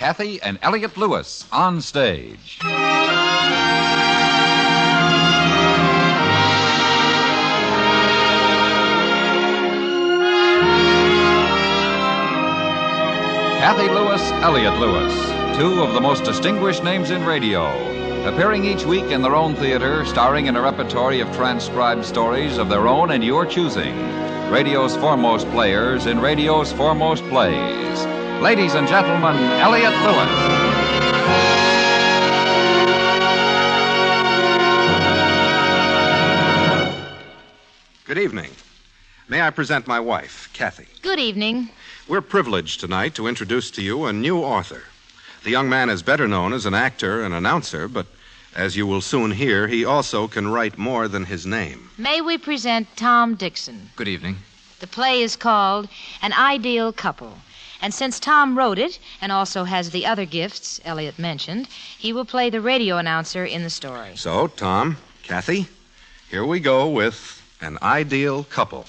Cathy and Elliott Lewis on stage. Cathy Lewis, Elliott Lewis, two of the most distinguished names in radio, appearing each week in their own theater, starring in a repertory of transcribed stories of their own and your choosing. Radio's foremost players in radio's foremost plays. Ladies and gentlemen, Elliott Lewis. Good evening. May I present my wife, Cathy? Good evening. We're privileged tonight to introduce to you a new author. The young man is better known as an actor and announcer, but as you will soon hear, he also can write more than his name. May we present Tom Dixon? Good evening. The play is called An Ideal Couple. And since Tom wrote it and also has the other gifts Elliott mentioned, he will play the radio announcer in the story. So, Tom, Cathy, here we go with An Ideal Couple.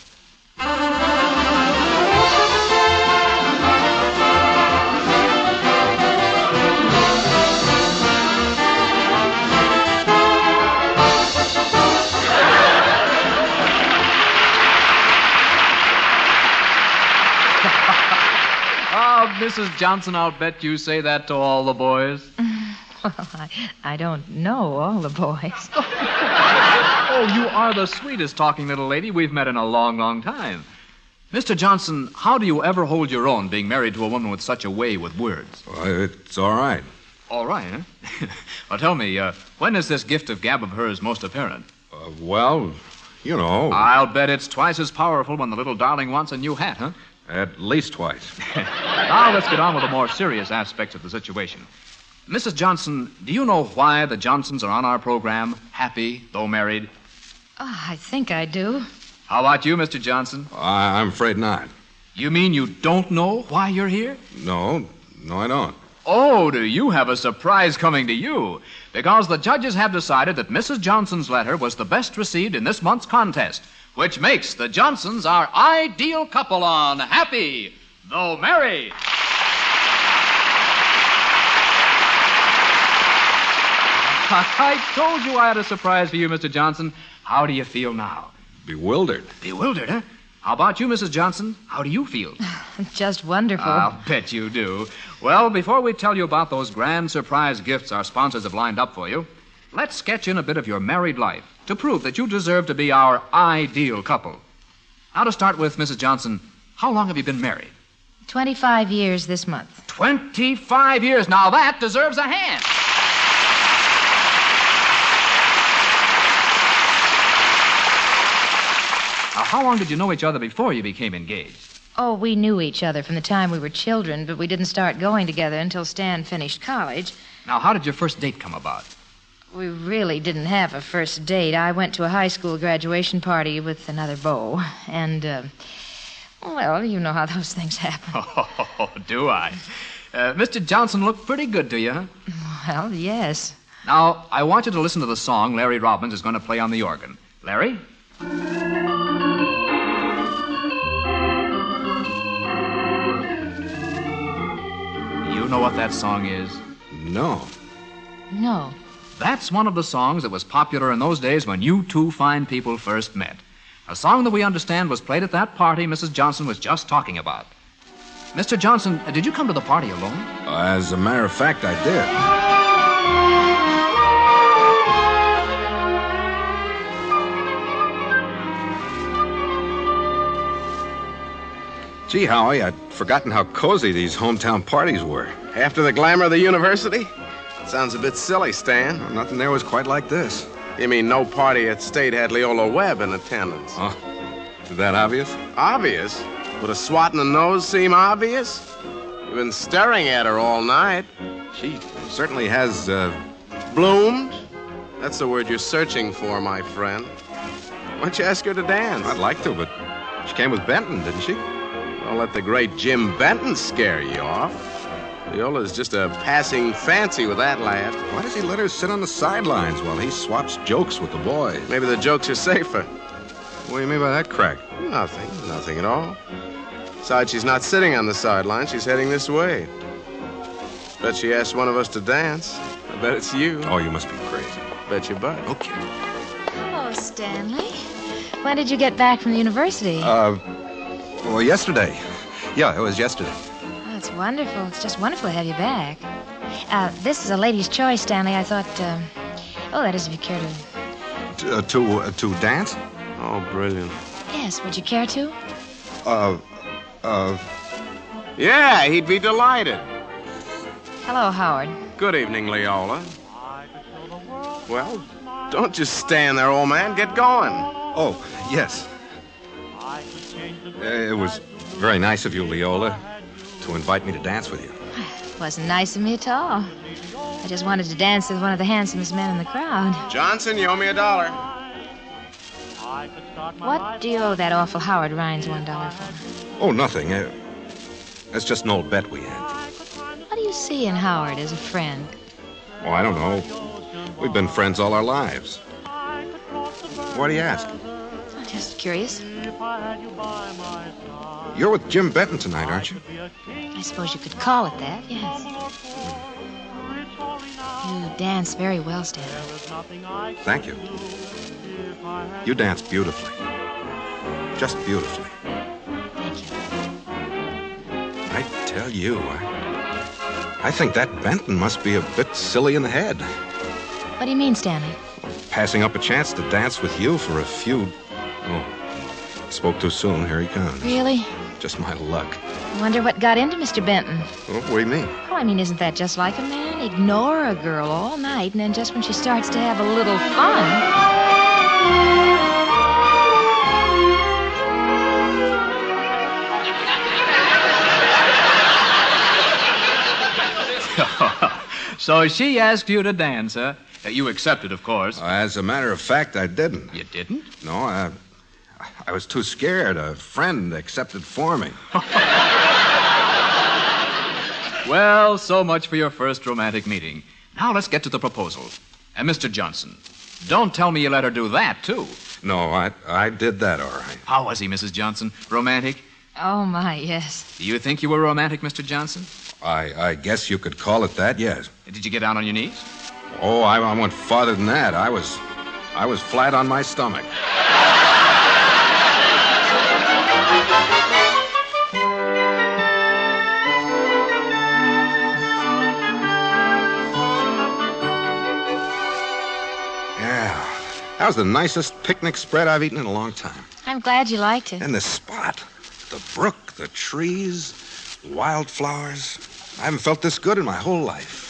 Mrs. Johnson, I'll bet you say that to all the boys. Well, I don't know all the boys. Oh, you are the sweetest talking little lady we've met in a long, long time. Mr. Johnson, how do you ever hold your own being married to a woman with such a way with words? Well, it's all right. All right, huh? Well, tell me, when is this gift of gab of hers most apparent? Well, you know. I'll bet it's twice as powerful when the little darling wants a new hat, huh? At least twice. Now let's get on with the more serious aspects of the situation. Mrs. Johnson, do you know why the Johnsons are on our program, happy, though married? Oh, I think I do. How about you, Mr. Johnson? I'm afraid not. You mean you don't know why you're here? No, I don't. Oh, do you have a surprise coming to you? Because the judges have decided that Mrs. Johnson's letter was the best received in this month's contest, which makes the Johnsons our ideal couple on Happy, Though Married. I told you I had a surprise for you, Mr. Johnson. How do you feel now? Bewildered. Bewildered, huh? How about you, Mrs. Johnson? How do you feel? Just wonderful. I'll bet you do. Well, before we tell you about those grand surprise gifts our sponsors have lined up for you, let's sketch in a bit of your married life to prove that you deserve to be our ideal couple. Now, to start with, Mrs. Johnson, how long have you been married? 25 years this month. 25 years. Now, that deserves a hand. Now, how long did you know each other before you became engaged? Oh, we knew each other from the time we were children, but we didn't start going together until Stan finished college. Now, how did your first date come about? We really didn't have a first date. I went to a high school graduation party with another beau, and, well, you know how those things happen. Oh, do I? Mr. Johnson looked pretty good to you, huh? Well, yes. Now, I want you to listen to the song Larry Robbins is going to play on the organ. Larry? You know what that song is? No. No. That's one of the songs that was popular in those days when you two fine people first met. A song that we understand was played at that party Mrs. Johnson was just talking about. Mr. Johnson, did you come to the party alone? As a matter of fact, I did. Gee, Howie, I'd forgotten how cozy these hometown parties were. After the glamour of the university? Sounds a bit silly, Stan. Well, nothing there was quite like this. You mean no party at State had Leola Webb in attendance? Oh, is that obvious? Obvious? Would a swat in the nose seem obvious? You've been staring at her all night. She certainly has, Bloomed? That's the word you're searching for, my friend. Why don't you ask her to dance? I'd like to, but she came with Benton, didn't she? Don't let the great Jim Benton scare you off. Leola's just a passing fancy with that lad. Why does he let her sit on the sidelines while he swaps jokes with the boys? Maybe the jokes are safer. What do you mean by that, Craig? Nothing at all. Besides, she's not sitting on the sidelines. She's heading this way. Bet she asked one of us to dance. I bet it's you. Oh, you must be crazy. Bet your butt. Okay. Hello, Stanley. When did you get back from the university? Well, yesterday. Yeah, it was yesterday. Oh, that's wonderful. It's just wonderful to have you back. This is a lady's choice, Stanley. I thought, that is if you care to... To dance? Oh, brilliant. Yes, would you care to? Yeah, he'd be delighted. Hello, Howard. Good evening, Leola. Well, don't just stand there, old man. Get going. Oh, yes. It was very nice of you, Leola, to invite me to dance with you. It wasn't nice of me at all. I just wanted to dance with one of the handsomest men in the crowd. Johnson, you owe me $1. What do you owe that awful Howard Rhines $1 for? Oh, nothing. That's just an old bet we had. What do you see in Howard as a friend? Oh, I don't know. We've been friends all our lives. Why do you ask? I'm just curious. You're with Jim Benton tonight, aren't you? I suppose you could call it that, yes. You dance very well, Stanley. Thank you. You dance beautifully. Just beautifully. Thank you. I tell you, I think that Benton must be a bit silly in the head. What do you mean, Stanley? Passing up a chance to dance with you for a few... Oh, spoke too soon. Here he comes. Really? Just my luck. I wonder what got into Mr. Benton. Oh, what do you mean? Oh, I mean, isn't that just like a man? Ignore a girl all night, and then just when she starts to have a little fun... So she asked you to dance, huh? You accepted, of course. As a matter of fact, I didn't. You didn't? No, I was too scared. A friend accepted for me. Well, so much for your first romantic meeting. Now let's get to the proposal. And Mr. Johnson, don't tell me you let her do that, too. No, I did that all right. How was he, Mrs. Johnson? Romantic? Oh, my, yes. Do you think you were romantic, Mr. Johnson? I guess you could call it that, yes. Did you get down on your knees? Oh, I went farther than that. I was flat on my stomach. Yeah, that was the nicest picnic spread I've eaten in a long time. I'm glad you liked it. And the spot, the brook, the trees, wildflowers. I haven't felt this good in my whole life.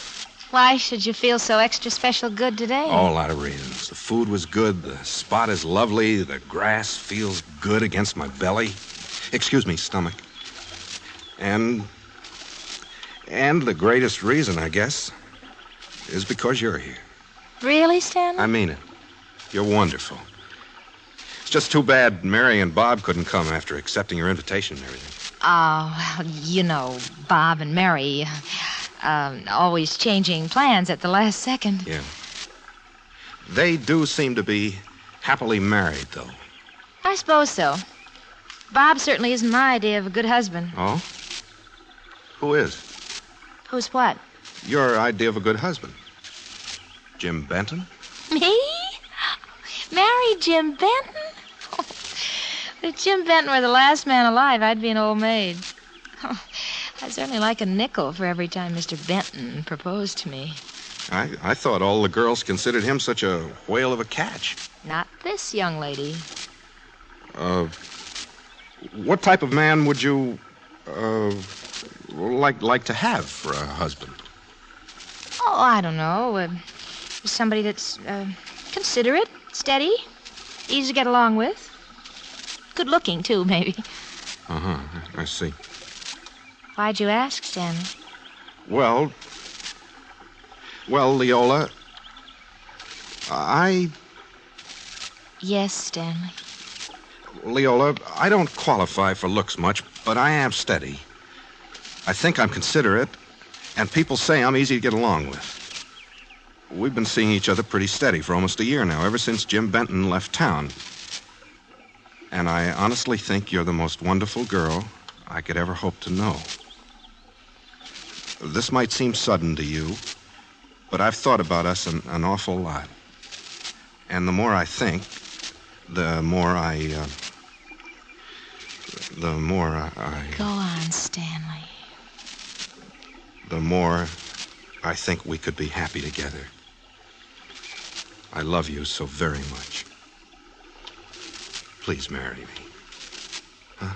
Why should you feel so extra special good today? Oh, a lot of reasons. The food was good. The spot is lovely. The grass feels good against my belly. Excuse me, stomach. And the greatest reason, I guess, is because you're here. Really, Stanley? I mean it. You're wonderful. It's just too bad Mary and Bob couldn't come after accepting your invitation and everything. Oh, well, you know, Bob and Mary, always changing plans at the last second. Yeah. They do seem to be happily married, though. I suppose so. Bob certainly isn't my idea of a good husband. Oh? Who is? Who's what? Your idea of a good husband. Jim Benton? Me? Marry Jim Benton? If Jim Benton were the last man alive, I'd be an old maid. I'd certainly like a nickel for every time Mr. Benton proposed to me. I thought all the girls considered him such a whale of a catch. Not this young lady. What type of man would you, like to have for a husband? Oh, I don't know. Somebody that's considerate, steady, easy to get along with. Good looking, too, maybe. Uh-huh, I see. Why'd you ask, Stanley? Well, Leola, Yes, Stanley. Leola, I don't qualify for looks much, but I am steady. I think I'm considerate, and people say I'm easy to get along with. We've been seeing each other pretty steady for almost a year now, ever since Jim Benton left town. And I honestly think you're the most wonderful girl I could ever hope to know. This might seem sudden to you, but I've thought about us an awful lot. And the more I think, the more I... Go on, Stanley. The more I think we could be happy together. I love you so very much. Please marry me. Huh?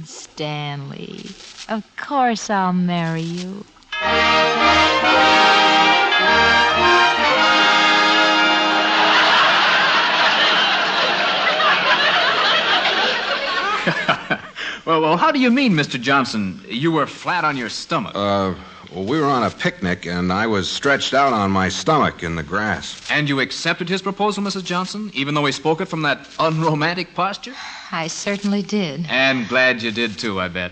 Stanley, of course I'll marry you. Well, how do you mean, Mr. Johnson? You were flat on your stomach. Well, we were on a picnic, and I was stretched out on my stomach in the grass. And you accepted his proposal, Mrs. Johnson, even though he spoke it from that unromantic posture? I certainly did. And glad you did, too, I bet.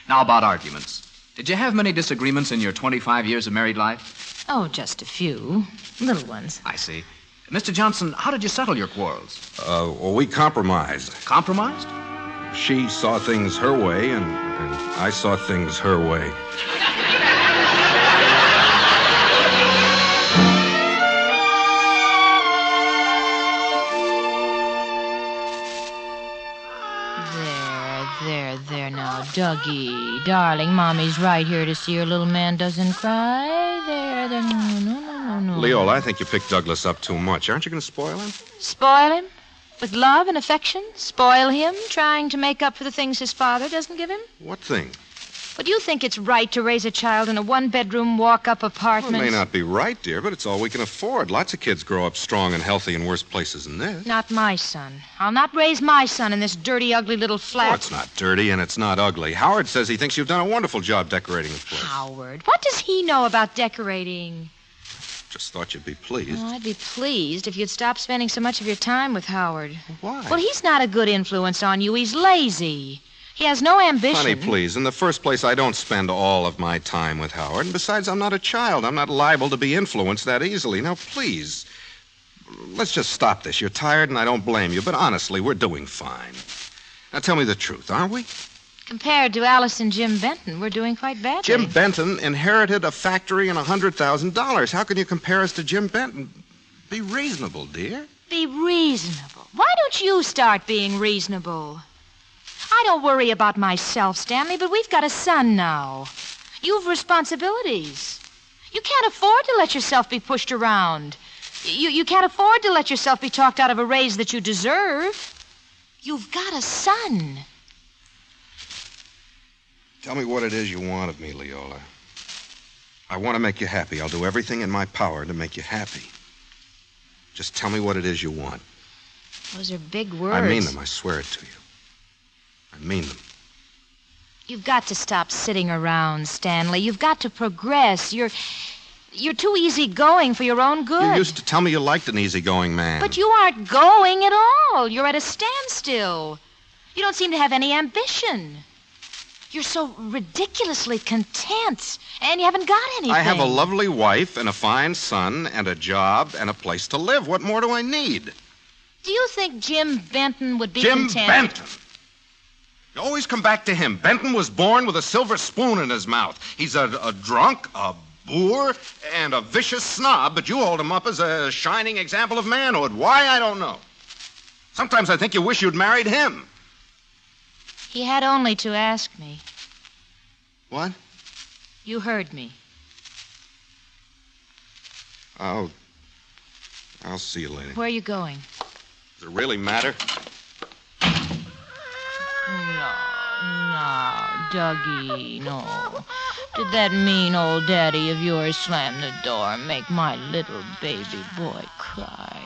Now, about arguments. Did you have many disagreements in your 25 years of married life? Oh, just a few. Little ones. I see. Mr. Johnson, how did you settle your quarrels? Well, we compromised. Compromised? She saw things her way, and I saw things her way. There now, Dougie. Darling, Mommy's right here to see her little man doesn't cry. There. No. Leola, I think you picked Douglas up too much. Aren't you going to spoil him? Spoil him? With love and affection? Spoil him, trying to make up for the things his father doesn't give him? What thing? Would you think it's right to raise a child in a one-bedroom, walk-up apartment? Well, it may not be right, dear, but it's all we can afford. Lots of kids grow up strong and healthy in worse places than this. Not my son. I'll not raise my son in this dirty, ugly little flat. Oh, it's not dirty and it's not ugly. Howard says he thinks you've done a wonderful job decorating the place. Howard? What does he know about decorating? Just thought you'd be pleased. Oh, I'd be pleased if you'd stop spending so much of your time with Howard. Why? Well, he's not a good influence on you. He's lazy. He has no ambition. Honey, please. In the first place, I don't spend all of my time with Howard. And besides, I'm not a child. I'm not liable to be influenced that easily. Now, please, let's just stop this. You're tired, and I don't blame you. But honestly, we're doing fine. Now, tell me the truth, aren't we? Compared to Alice and Jim Benton, we're doing quite badly. Jim Benton inherited a factory and $100,000. How can you compare us to Jim Benton? Be reasonable, dear. Be reasonable. Why don't you start being reasonable? I don't worry about myself, Stanley, but we've got a son now. You've responsibilities. You can't afford to let yourself be pushed around. You can't afford to let yourself be talked out of a raise that you deserve. You've got a son. Tell me what it is you want of me, Leola. I want to make you happy. I'll do everything in my power to make you happy. Just tell me what it is you want. Those are big words. I mean them. I swear it to you. I mean them. You've got to stop sitting around, Stanley. You've got to progress. You're too easygoing for your own good. You used to tell me you liked an easygoing man. But you aren't going at all. You're at a standstill. You don't seem to have any ambition. You're so ridiculously content, and you haven't got anything. I have a lovely wife and a fine son and a job and a place to live. What more do I need? Do you think Jim Benton would be Jim content? Benton! You always come back to him. Benton was born with a silver spoon in his mouth. He's a drunk, a boor, and a vicious snob, but you hold him up as a shining example of manhood. Why, I don't know. Sometimes I think you wish you'd married him. He had only to ask me. What? You heard me. I'll see you later. Where are you going? Does it really matter? No, Dougie, no. Did that mean old daddy of yours slam the door and make my little baby boy cry?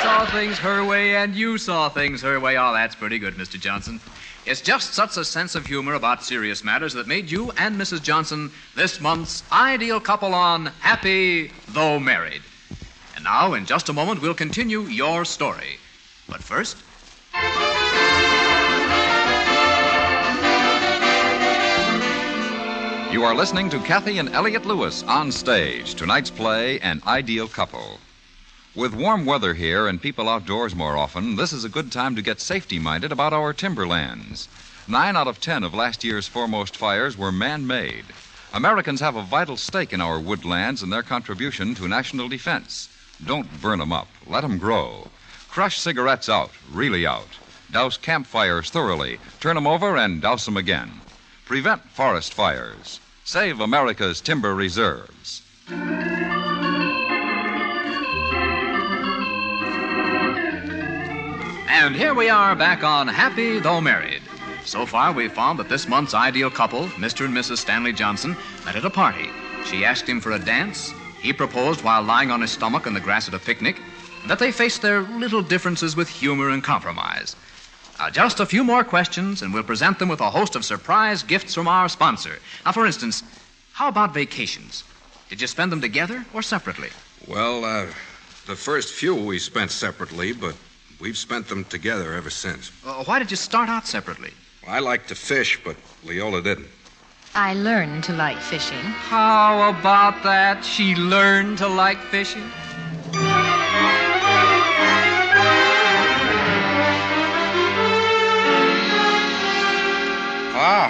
Saw things her way and you saw things her way. Oh, that's pretty good, Mr. Johnson. It's just such a sense of humor about serious matters that made you and Mrs. Johnson this month's ideal couple on Happy Though Married. And now, in just a moment, we'll continue your story. But first... You are listening to Cathy and Elliott Lewis on stage. Tonight's play, An Ideal Couple. With warm weather here and people outdoors more often, this is a good time to get safety-minded about our timberlands. 9 out of 10 of last year's foremost fires were man-made. Americans have a vital stake in our woodlands and their contribution to national defense. Don't burn them up. Let them grow. Crush cigarettes out, really out. Douse campfires thoroughly. Turn them over and douse them again. Prevent forest fires. Save America's timber reserves. And here we are back on Happy Though Married. So far, we've found that this month's ideal couple, Mr. and Mrs. Stanley Johnson, met at a party. She asked him for a dance. He proposed while lying on his stomach in the grass at a picnic. And that they faced their little differences with humor and compromise. Just a few more questions, and we'll present them with a host of surprise gifts from our sponsor. Now, for instance, how about vacations? Did you spend them together or separately? Well, the first few we spent separately, but we've spent them together ever since. Why did you start out separately? I like to fish, but Leola didn't. I learned to like fishing. How about that? She learned to like fishing? Oh,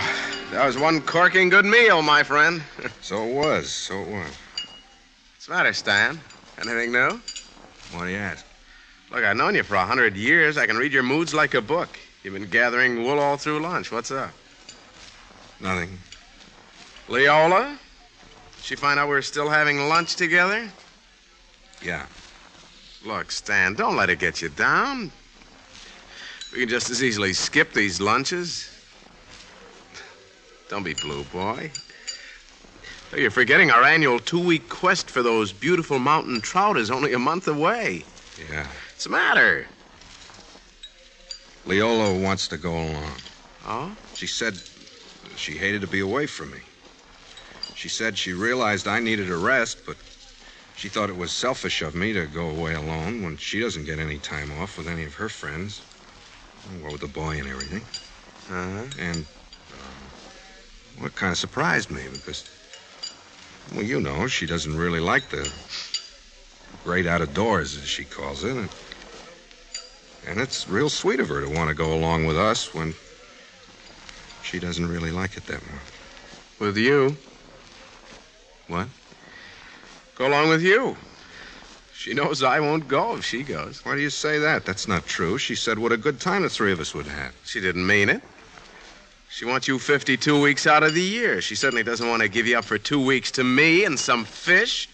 that was one corking good meal, my friend. So it was. What's the matter, Stan? Anything new? Why do you ask? Look, I've known you for 100 years. I can read your moods like a book. You've been gathering wool all through lunch. What's up? Nothing. Leola? She find out we're still having lunch together? Yeah. Look, Stan, don't let it get you down. We can just as easily skip these lunches. Don't be blue, boy. Oh, you're forgetting our annual 2-week quest for those beautiful mountain trout is only a month away. Yeah. What's the matter? Leola wants to go along. Oh? She said she hated to be away from me. She said she realized I needed a rest, but she thought it was selfish of me to go away alone when she doesn't get any time off with any of her friends. Well, with the boy and everything. Uh-huh. And what kind of surprised me because, well, you know, she doesn't really like the great out of doors, as she calls it. And it's real sweet of her to want to go along with us when she doesn't really like it that much. With you? What? Go along with you. She knows I won't go if she goes. Why do you say that? That's not true. She said what a good time the three of us would have. She didn't mean it. She wants you 52 weeks out of the year. She certainly doesn't want to give you up for 2 weeks to me and some fish.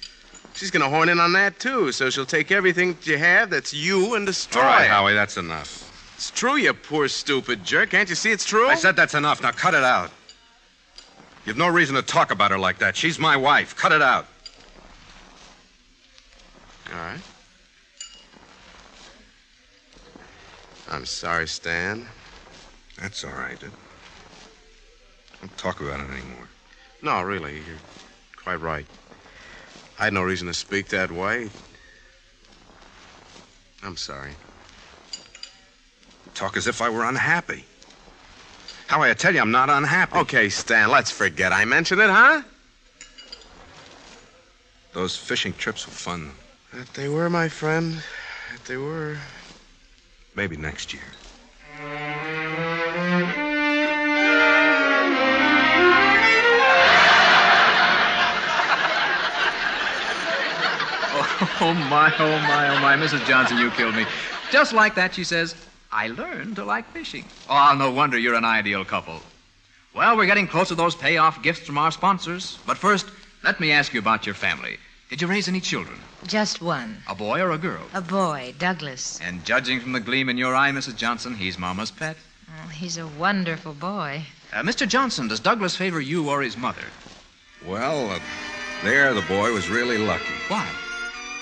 She's going to horn in on that, too, so she'll take everything that you have that's you and destroy All right, it. Howie, that's enough. It's true, you poor, stupid jerk. Can't you see it's true? I said that's enough. Now cut it out. You've no reason to talk about her like that. She's my wife. Cut it out. All right. I'm sorry, Stan. That's all right. Don't talk about it anymore. No, really, you're quite right. I had no reason to speak that way. I'm sorry. You talk as if I were unhappy. Howie, I tell you, I'm not unhappy. Okay, Stan, let's forget I mentioned it, huh? Those fishing trips were fun. That they were, my friend. That they were. Maybe next year. Oh, my, Mrs. Johnson, you killed me. Just like that, she says, I learned to like fishing. Oh, no wonder you're an ideal couple. Well, we're getting close to those payoff gifts from our sponsors. But first, let me ask you about your family. Did you raise any children? Just one. A boy or a girl? A boy, Douglas. And judging from the gleam in your eye, Mrs. Johnson, he's Mama's pet. Oh, he's a wonderful boy. Mr. Johnson, does Douglas favor you or his mother? Well, there the boy was really lucky. Why?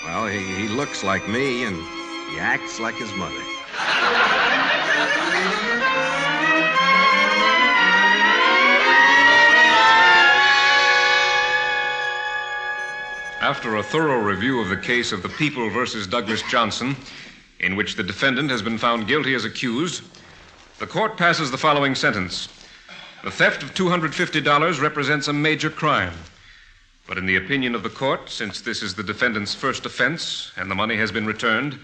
Well, he looks like me, and he acts like his mother. After a thorough review of the case of the People versus Douglas Johnson, in which the defendant has been found guilty as accused, the court passes the following sentence. The theft of $250 represents a major crime. But in the opinion of the court, since this is the defendant's first offense and the money has been returned,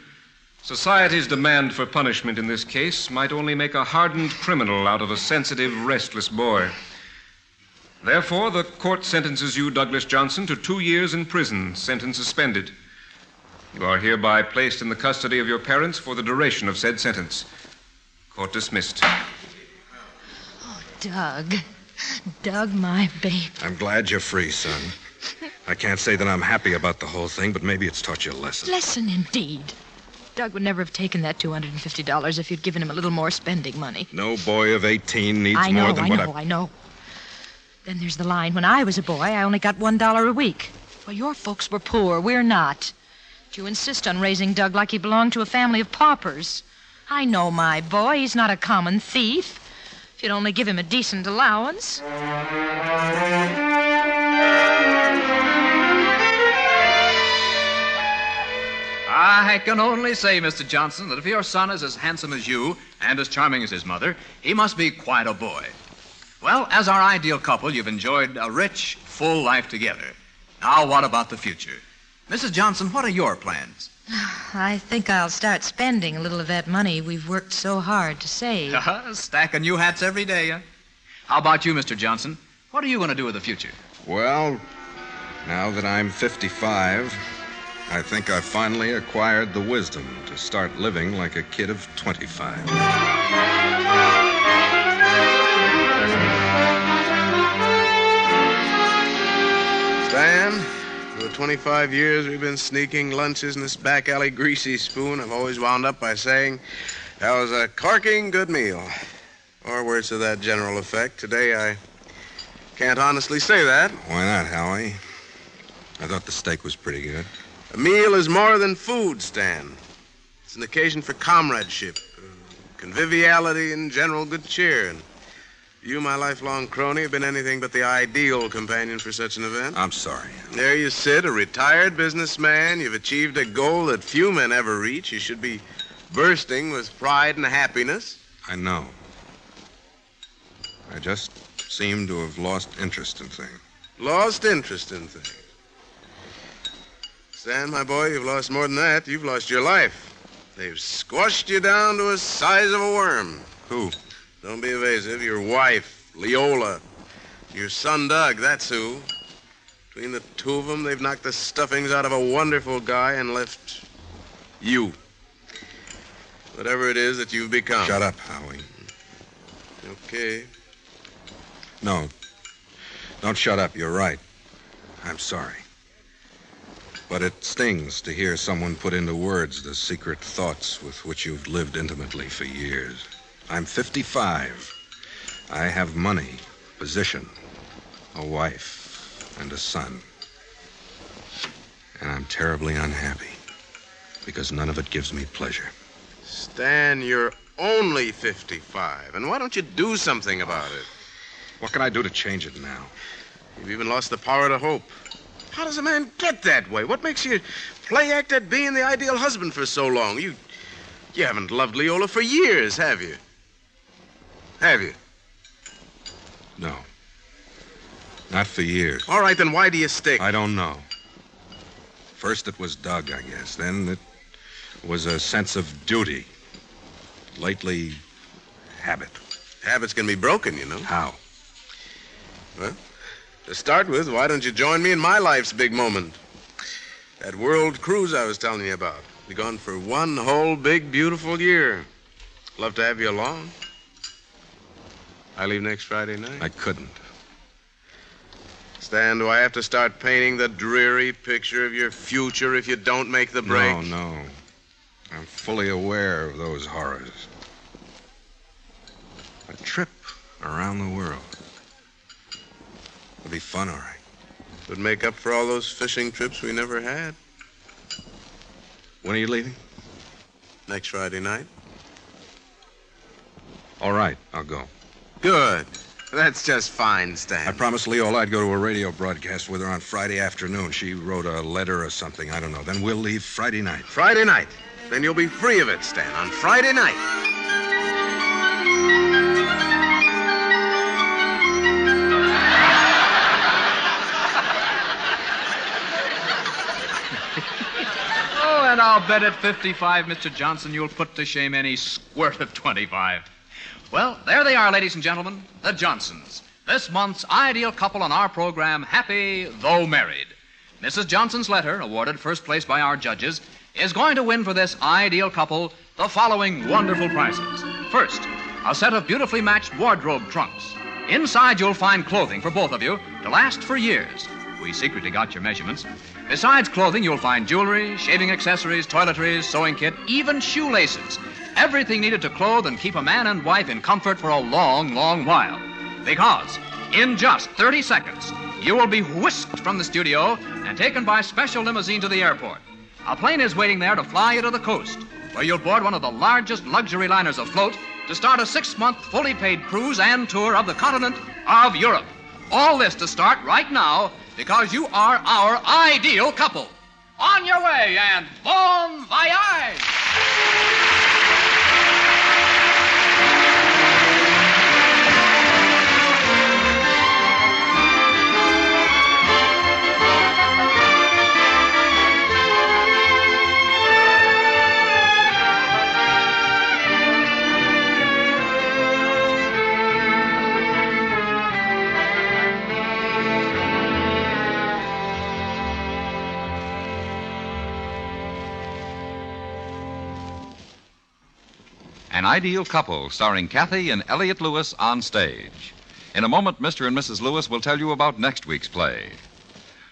society's demand for punishment in this case might only make a hardened criminal out of a sensitive, restless boy. Therefore, the court sentences you, Douglas Johnson, to 2 years in prison, sentence suspended. You are hereby placed in the custody of your parents for the duration of said sentence. Court dismissed. Oh, Doug. Doug, my baby. I'm glad you're free, son. I can't say that I'm happy about the whole thing, but maybe it's taught you a lesson. Lesson indeed. Doug would never have taken that $250 if you'd given him a little more spending money. No boy of 18 needs more than what I know. Then there's the line. When I was a boy, I only got $1 a week. Well, your folks were poor. We're not. But you insist on raising Doug like he belonged to a family of paupers. I know my boy. He's not a common thief. If you'd only give him a decent allowance. I can only say, Mr. Johnson, that if your son is as handsome as you and as charming as his mother, he must be quite a boy. Well, as our ideal couple, you've enjoyed a rich, full life together. Now, what about the future? Mrs. Johnson, what are your plans? I think I'll start spending a little of that money we've worked so hard to save. Stacking new hats every day, huh? How about you, Mr. Johnson? What are you going to do with the future? Well, now that I'm 55, I think I've finally acquired the wisdom to start living like a kid of 25. Stan, for the 25 years we've been sneaking lunches in this back alley greasy spoon, I've always wound up by saying that was a corking good meal. Or words to that general effect. Today I can't honestly say that. Why not, Howie? I thought the steak was pretty good. A meal is more than food, Stan. It's an occasion for comradeship, conviviality, and general good cheer. And you, my lifelong crony, have been anything but the ideal companion for such an event. I'm sorry. There you sit, a retired businessman. You've achieved a goal that few men ever reach. You should be bursting with pride and happiness. I know. I just seem to have lost interest in things. Lost interest in things. Stan, my boy, you've lost more than that. You've lost your life. They've squashed you down to the size of a worm. Who? Don't be evasive. Your wife, Leola. Your son, Doug, that's who. Between the two of them, they've knocked the stuffings out of a wonderful guy and left you. Whatever it is that you've become. Shut up, Howie. Okay. No. Don't shut up. You're right. I'm sorry. But it stings to hear someone put into words the secret thoughts with which you've lived intimately for years. I'm 55. I have money, position, a wife, and a son. And I'm terribly unhappy because none of it gives me pleasure. Stan, you're only 55. And why don't you do something about it? What can I do to change it now? You've even lost the power to hope. How does a man get that way? What makes you play act at being the ideal husband for so long? You haven't loved Leola for years, have you? Have you? No. Not for years. All right, then why do you stick? I don't know. First it was Doug, I guess. Then it was a sense of duty. Lately, habit. Habits can be broken, you know. How? Well, to start with, why don't you join me in my life's big moment? That world cruise I was telling you about. Be gone for one whole big, beautiful year. Love to have you along. I leave next Friday night. I couldn't. Stan, do I have to start painting the dreary picture of your future if you don't make the break? No. I'm fully aware of those horrors. A trip around the world. It'll be fun, all right. Would make up for all those fishing trips we never had. When are you leaving? Next Friday night. All right, I'll go. Good. That's just fine, Stan. I promised Leola I'd go to a radio broadcast with her on Friday afternoon. She wrote a letter or something. I don't know. Then we'll leave Friday night. Friday night. Then you'll be free of it, Stan, on Friday night. I'll bet at 55, Mr. Johnson, you'll put to shame any squirt of 25. Well, there they are, ladies and gentlemen, the Johnsons. This month's ideal couple on our program, Happy Though Married. Mrs. Johnson's letter, awarded first place by our judges, is going to win for this ideal couple the following wonderful prizes. First, a set of beautifully matched wardrobe trunks. Inside, you'll find clothing for both of you to last for years. We secretly got your measurements. Besides clothing, you'll find jewelry, shaving accessories, toiletries, sewing kit, even shoelaces. Everything needed to clothe and keep a man and wife in comfort for a long, long while. Because in just 30 seconds, you will be whisked from the studio and taken by special limousine to the airport. A plane is waiting there to fly you to the coast, where you'll board one of the largest luxury liners afloat to start a 6-month fully paid cruise and tour of the continent of Europe. All this to start right now because you are our ideal couple. On your way and bon voyage! An Ideal Couple, starring Cathy and Elliott Lewis on stage. In a moment, Mr. and Mrs. Lewis will tell you about next week's play.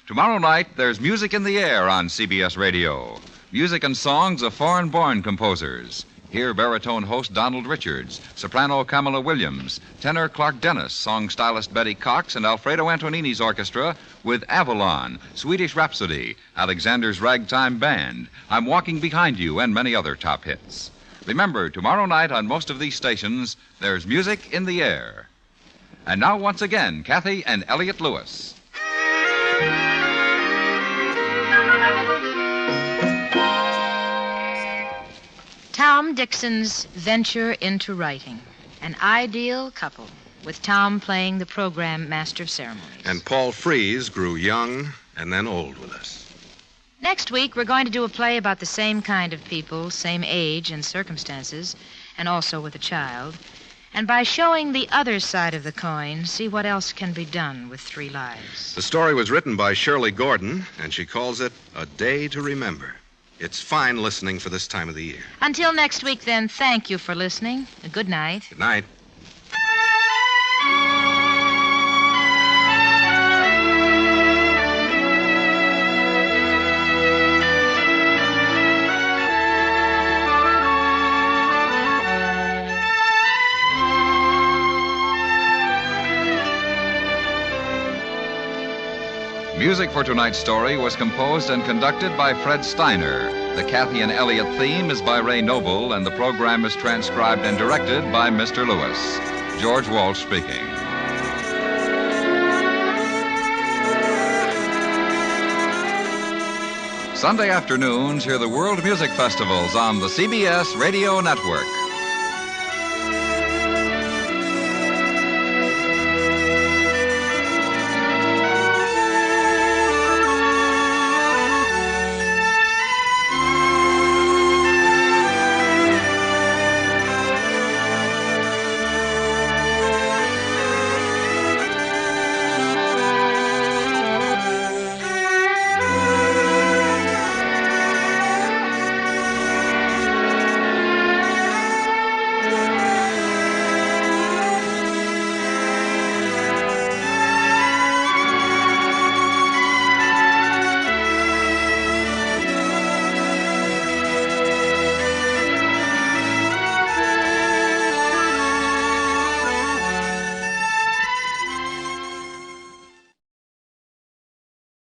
Tomorrow night, there's Music in the Air on CBS Radio. Music and songs of foreign-born composers. Hear baritone host Donald Richards, soprano Camilla Williams, tenor Clark Dennis, song stylist Betty Cox, and Alfredo Antonini's orchestra with Avalon, Swedish Rhapsody, Alexander's Ragtime Band, I'm Walking Behind You, and many other top hits. Remember, tomorrow night on most of these stations, there's Music in the Air. And now, once again, Cathy and Elliott Lewis. Tom Dixon's venture into writing. An Ideal Couple, with Tom playing the program master of ceremonies. And Paul Frees grew young and then old with us. Next week, we're going to do a play about the same kind of people, same age and circumstances, and also with a child. And by showing the other side of the coin, see what else can be done with 3 lives. The story was written by Shirley Gordon, and she calls it A Day to Remember. It's fine listening for this time of the year. Until next week, then, thank you for listening. Good night. Good night. Music for tonight's story was composed and conducted by Fred Steiner. The Cathy and Elliott theme is by Ray Noble, and the program is transcribed and directed by Mr. Lewis. George Walsh speaking. Sunday afternoons, hear the World Music Festivals on the CBS Radio Network.